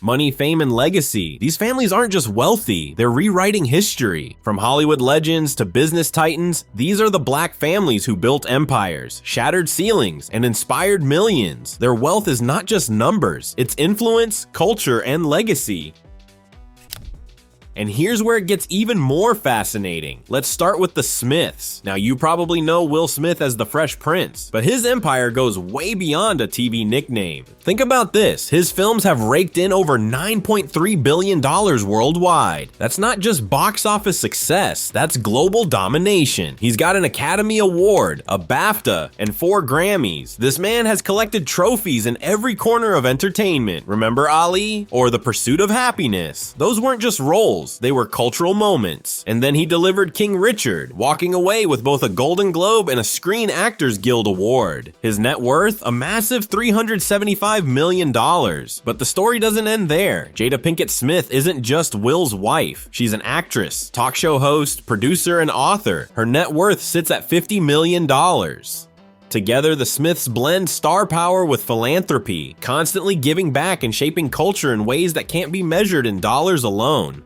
Money, fame, and legacy. These families aren't just wealthy, they're rewriting history. From Hollywood legends to business titans, these are the black families who built empires, shattered ceilings, and inspired millions. Their wealth is not just numbers, it's influence, culture, and legacy. And here's where it gets even more fascinating. Let's start with the Smiths. Now, you probably know Will Smith as the Fresh Prince, but his empire goes way beyond a TV nickname. Think about this, his films have raked in over $9.3 billion worldwide. That's not just box office success, that's global domination. He's got an Academy Award, a BAFTA, and 4 Grammys. This man has collected trophies in every corner of entertainment. Remember Ali? Or The Pursuit of Happiness? Those weren't just roles. They were cultural moments. And then he delivered King Richard, walking away with both a Golden Globe and a Screen Actors Guild Award. His net worth, a massive $375 million. But the story doesn't end there. Jada Pinkett Smith isn't just Will's wife. She's an actress, talk show host, producer, and author. Her net worth sits at $50 million. Together, the Smiths blend star power with philanthropy, constantly giving back and shaping culture in ways that can't be measured in dollars alone.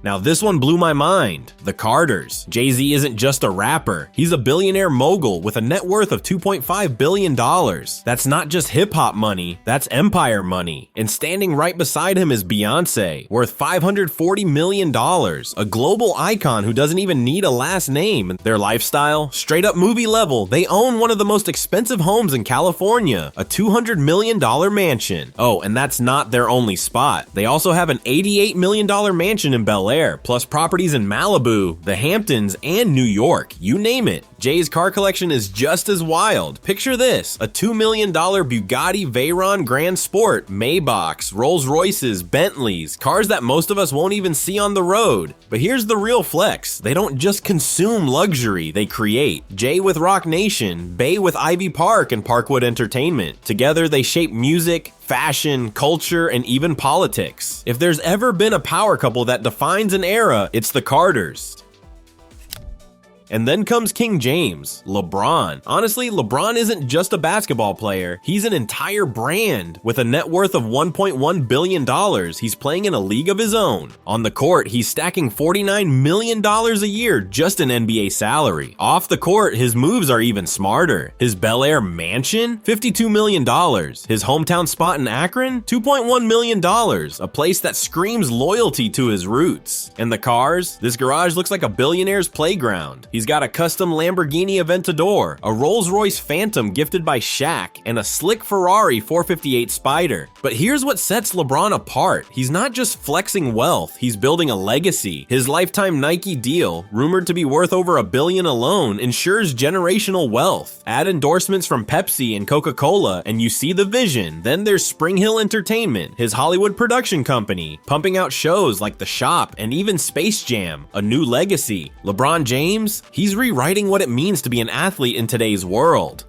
Now this one blew my mind, the Carters. Jay-Z isn't just a rapper, he's a billionaire mogul with a net worth of $2.5 billion. That's not just hip-hop money, that's empire money. And standing right beside him is Beyoncé, worth $540 million, a global icon who doesn't even need a last name. Their lifestyle, straight up movie level, they own one of the most expensive homes in California, a $200 million mansion. Oh, and that's not their only spot. They also have an $88 million mansion in Bel Air, plus properties in Malibu, the Hamptons, and New York, you name it. Jay's car collection is just as wild. Picture this, a $2 million Bugatti Veyron Grand Sport, Maybachs, Rolls Royces, Bentleys, cars that most of us won't even see on the road. But here's the real flex, they don't just consume luxury, they create. Jay with Rock Nation, Bay with Ivy Park and Parkwood Entertainment. Together they shape music, fashion, culture, and even politics. If there's ever been a power couple that defines an era, it's the Carters. And then comes King James, LeBron. Honestly, LeBron isn't just a basketball player, he's an entire brand. With a net worth of $1.1 billion, he's playing in a league of his own. On the court, he's stacking $49 million a year just in NBA salary. Off the court, his moves are even smarter. His Bel Air mansion? $52 million. His hometown spot in Akron? $2.1 million, a place that screams loyalty to his roots. And the cars? This garage looks like a billionaire's playground. He's got a custom Lamborghini Aventador, a Rolls-Royce Phantom gifted by Shaq, and a slick Ferrari 458 Spider. But here's what sets LeBron apart. He's not just flexing wealth, he's building a legacy. His lifetime Nike deal, rumored to be worth over $1 billion alone, ensures generational wealth. Add endorsements from Pepsi and Coca-Cola, and you see the vision. Then there's Spring Hill Entertainment, his Hollywood production company, pumping out shows like The Shop and even Space Jam, a new legacy. LeBron James? He's rewriting what it means to be an athlete in today's world.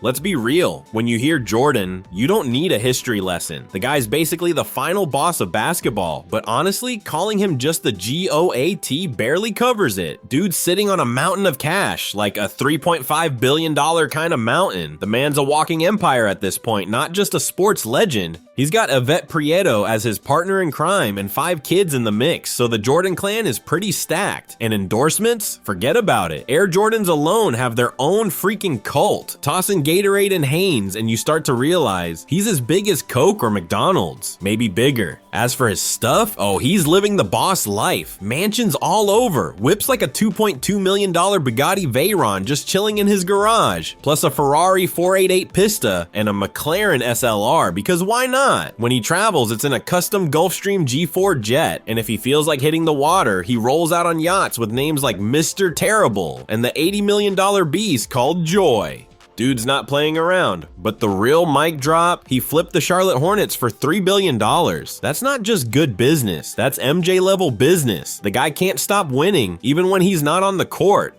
Let's be real, when you hear Jordan, you don't need a history lesson. The guy's basically the final boss of basketball, but honestly, calling him just the GOAT barely covers it. Dude's sitting on a mountain of cash, like a $3.5 billion kind of mountain. The man's a walking empire at this point, not just a sports legend. He's got Yvette Prieto as his partner in crime and 5 kids in the mix, so the Jordan clan is pretty stacked. And endorsements? Forget about it. Air Jordans alone have their own freaking cult. Toss in Gatorade and Hanes and you start to realize he's as big as Coke or McDonald's, maybe bigger. As for his stuff, oh, he's living the boss life. Mansions all over, whips like a $2.2 million Bugatti Veyron just chilling in his garage, plus a Ferrari 488 Pista and a McLaren SLR, because why not? When he travels, it's in a custom Gulfstream G4 jet, and if he feels like hitting the water, he rolls out on yachts with names like Mr. Terrible and the $80 million beast called Joy. Dude's not playing around, but the real mic drop, he flipped the Charlotte Hornets for $3 billion. That's not just good business, that's MJ level business. The guy can't stop winning, even when he's not on the court.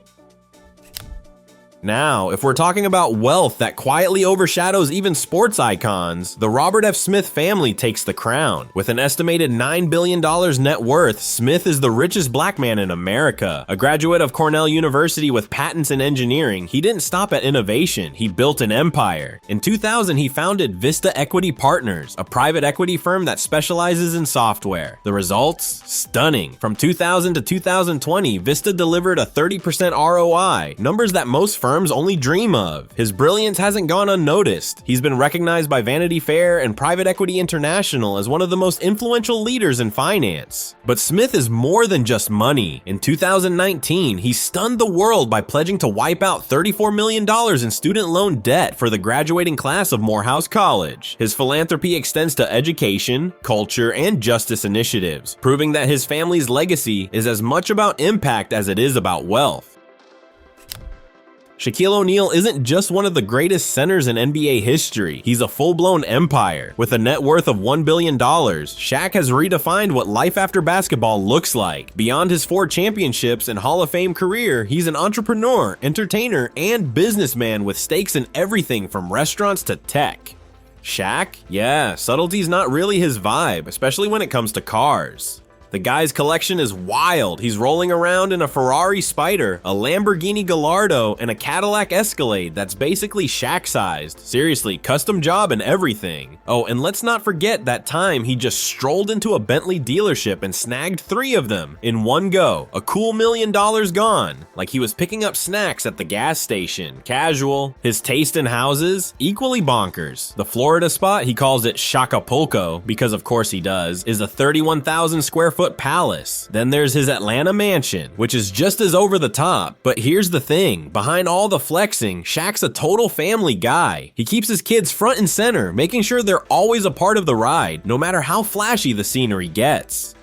Now, if we're talking about wealth that quietly overshadows even sports icons, the Robert F. Smith family takes the crown. With an estimated $9 billion net worth, Smith is the richest black man in America. A graduate of Cornell University with patents in engineering, he didn't stop at innovation, he built an empire. In 2000, he founded Vista Equity Partners, a private equity firm that specializes in software. The results? Stunning. From 2000 to 2020, Vista delivered a 30% ROI, numbers that most firms only dream of. His brilliance hasn't gone unnoticed. He's been recognized by Vanity Fair and Private Equity International as one of the most influential leaders in finance. But Smith is more than just money. In 2019, he stunned the world by pledging to wipe out $34 million in student loan debt for the graduating class of Morehouse College. His philanthropy extends to education, culture, and justice initiatives, proving that his family's legacy is as much about impact as it is about wealth. Shaquille O'Neal isn't just one of the greatest centers in NBA history, he's a full-blown empire. With a net worth of $1 billion, Shaq has redefined what life after basketball looks like. Beyond his 4 championships and Hall of Fame career, he's an entrepreneur, entertainer, and businessman with stakes in everything from restaurants to tech. Shaq? Yeah, subtlety's not really his vibe, especially when it comes to cars. The guy's collection is wild. He's rolling around in a Ferrari Spider, a Lamborghini Gallardo, and a Cadillac Escalade that's basically Shaq-sized. Seriously, custom job and everything. Oh, and let's not forget that time he just strolled into a Bentley dealership and snagged 3 of them in one go. A cool $1 million gone. Like he was picking up snacks at the gas station. Casual. His taste in houses? Equally bonkers. The Florida spot, he calls it Shacapulco, because of course he does, is a 31,000 square foot palace. Then there's his Atlanta mansion, which is just as over the top. But here's the thing, behind all the flexing, Shaq's a total family guy. He keeps his kids front and center, making sure they're always a part of the ride, no matter how flashy the scenery gets.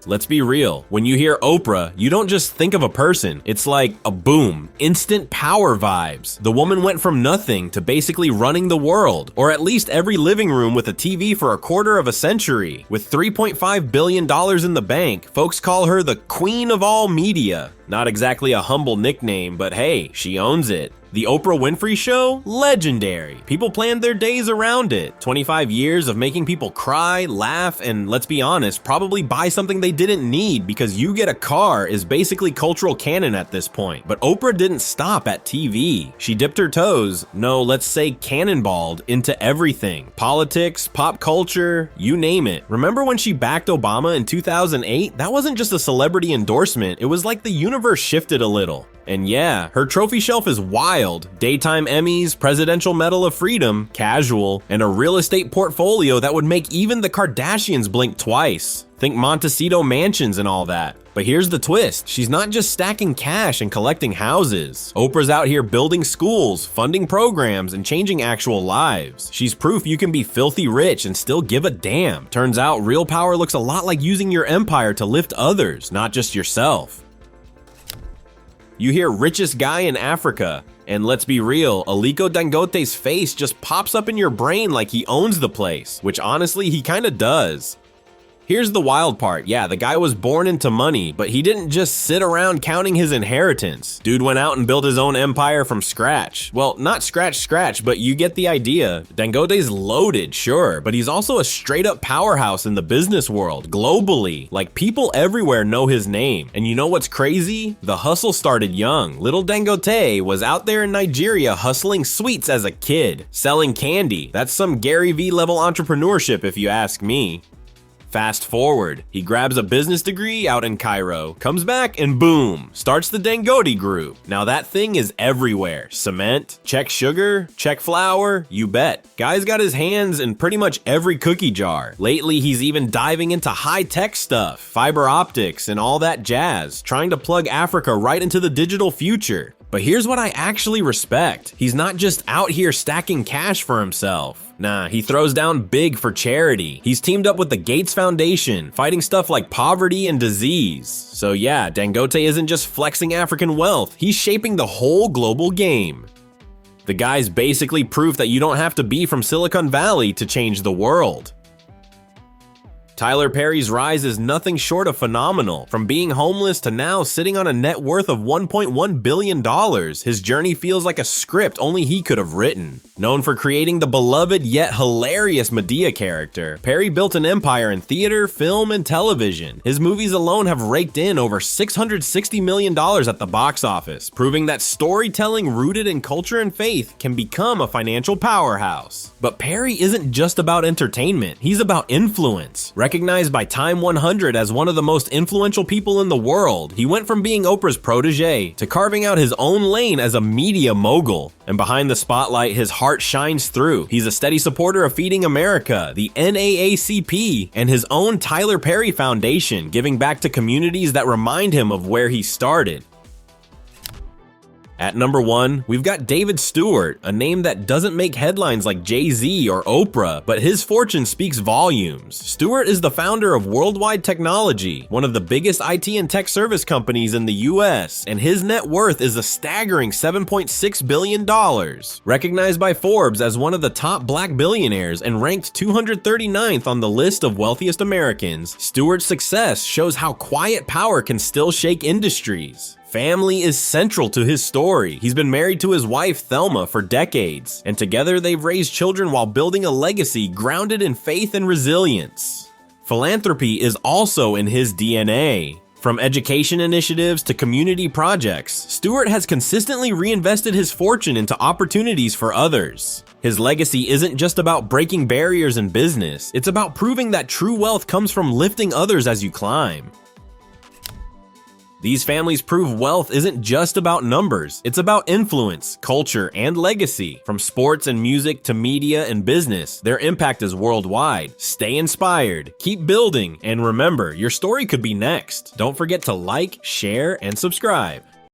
Let's be real, when you hear Oprah, you don't just think of a person, it's like a boom, instant power vibes. The woman went from nothing to basically running the world, or at least every living room with a TV for a quarter of a century. With $3.5 billion in the bank, folks call her the queen of all media. Not exactly a humble nickname, but hey, she owns it. The Oprah Winfrey Show? Legendary. People planned their days around it. 25 years of making people cry, laugh, and let's be honest, probably buy something they didn't need because you get a car is basically cultural canon at this point. But Oprah didn't stop at TV. She dipped her toes, no, let's say cannonballed, into everything. Politics, pop culture, you name it. Remember when she backed Obama in 2008? That wasn't just a celebrity endorsement, it was like the universe shifted a little. And yeah, her trophy shelf is wild. Daytime Emmys, Presidential Medal of Freedom, casual, and a real estate portfolio that would make even the Kardashians blink twice. Think Montecito mansions and all that. But here's the twist, she's not just stacking cash and collecting houses. Oprah's out here building schools, funding programs, and changing actual lives. She's proof you can be filthy rich and still give a damn. Turns out real power looks a lot like using your empire to lift others, not just yourself. You hear richest guy in Africa, and let's be real, Aliko Dangote's face just pops up in your brain like he owns the place, which honestly he kinda does. Here's the wild part, yeah, the guy was born into money, but he didn't just sit around counting his inheritance. Dude went out and built his own empire from scratch. Well, not scratch, but you get the idea. Dangote's loaded, sure, but he's also a straight up powerhouse in the business world, globally. Like, people everywhere know his name. And you know what's crazy? The hustle started young. Little Dangote was out there in Nigeria hustling sweets as a kid, selling candy. That's some Gary Vee level entrepreneurship if you ask me. Fast forward, he grabs a business degree out in Cairo, comes back and boom, starts the Dangote Group. Now that thing is everywhere. Cement, check sugar, check flour, you bet. Guy's got his hands in pretty much every cookie jar. Lately, he's even diving into high-tech stuff, fiber optics and all that jazz, trying to plug Africa right into the digital future. But here's what I actually respect. He's not just out here stacking cash for himself. Nah, he throws down big for charity. He's teamed up with the Gates Foundation, fighting stuff like poverty and disease. So yeah, Dangote isn't just flexing African wealth, he's shaping the whole global game. The guy's basically proof that you don't have to be from Silicon Valley to change the world. Tyler Perry's rise is nothing short of phenomenal. From being homeless to now sitting on a net worth of $1.1 billion, his journey feels like a script only he could have written. Known for creating the beloved yet hilarious Medea character, Perry built an empire in theater, film, and television. His movies alone have raked in over $660 million at the box office, proving that storytelling rooted in culture and faith can become a financial powerhouse. But Perry isn't just about entertainment, he's about influence. Recognized by Time 100 as one of the most influential people in the world, he went from being Oprah's protege to carving out his own lane as a media mogul. And behind the spotlight, his heart shines through. He's a steady supporter of Feeding America, the NAACP, and his own Tyler Perry Foundation, giving back to communities that remind him of where he started. At number 1, we've got David Stewart, a name that doesn't make headlines like Jay-Z or Oprah, but his fortune speaks volumes. Stewart is the founder of Worldwide Technology, one of the biggest IT and tech service companies in the US, and his net worth is a staggering $7.6 billion. Recognized by Forbes as one of the top black billionaires and ranked 239th on the list of wealthiest Americans, Stewart's success shows how quiet power can still shake industries. Family is central to his story. He's been married to his wife Thelma for decades, and together they've raised children while building a legacy grounded in faith and resilience. Philanthropy is also in his DNA. From education initiatives to community projects, Stewart has consistently reinvested his fortune into opportunities for others. His legacy isn't just about breaking barriers in business, it's about proving that true wealth comes from lifting others as you climb. These families prove wealth isn't just about numbers, it's about influence, culture, and legacy. From sports and music to media and business, their impact is worldwide. Stay inspired, keep building, and remember, your story could be next. Don't forget to like, share, and subscribe.